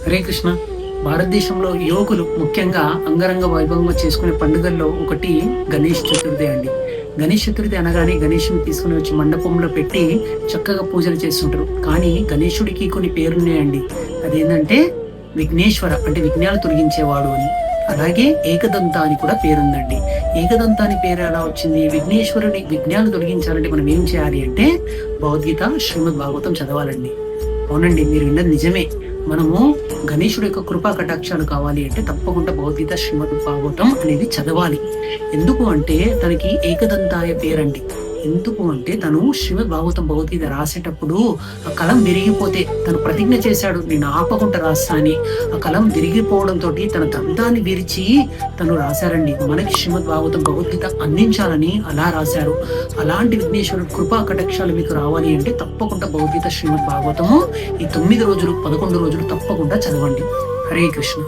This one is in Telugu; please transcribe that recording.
హరే కృష్ణ. భారతదేశంలో యువకులు ముఖ్యంగా అంగరంగ వైభవంగా చేసుకునే పండుగల్లో ఒకటి గణేష్ చతుర్థి అండి. గణేష్ చతుర్థి అనగానే గణేషుని తీసుకొని వచ్చి మండపంలో పెట్టి చక్కగా పూజలు చేస్తుంటారు. కానీ గణేశుడికి కొన్ని పేరున్నాయండి. అదేంటంటే విఘ్నేశ్వర, అంటే విఘ్నాలు తొలగించేవాడు అని. అలాగే ఏకదంత అని కూడా పేరుందండి. ఏకదంత అని పేరు ఎలా వచ్చింది? విఘ్నేశ్వరుని విఘ్నాలు తొలగించాలంటే మనం ఏం చేయాలి అంటే భగవద్గీత, శ్రీమద్ భాగవతం చదవాలండి. అవునండి, మీరు విన్నది నిజమే. మనము గణేశుడి యొక్క కృపా కటాక్షాలు కావాలి అంటే తప్పకుండా భగవద్గీత, శ్రీమద్ భాగవతం అనేది చదవాలి. ఎందుకు అంటే తనకి ఏకదంతాయ పేరండి. ఎందుకు అంటే తను శ్రీమద్ భాగవతం, భగవద్గీత రాసేటప్పుడు ఆ కలం విరిగిపోతే తను ప్రతిజ్ఞ చేశాడు, నేను ఆపకుండా రాస్తా అని. ఆ కలం విరిగిపోవడంతో తన దంతాన్ని విరిచి తను రాశారండి. మనకి శ్రీమద్ భాగవతం, భగవద్గీత అందించాలని అలా రాశారు. అలాంటి విఘ్నేశ్వరుడు కృపా కటాక్షాలు మీకు రావాలి అంటే తప్పకుండా భగవద్గీత, శ్రీమద్ భాగవతము ఈ 9 రోజులు, 11 రోజులు తప్పకుండా చదవండి. హరే కృష్ణ.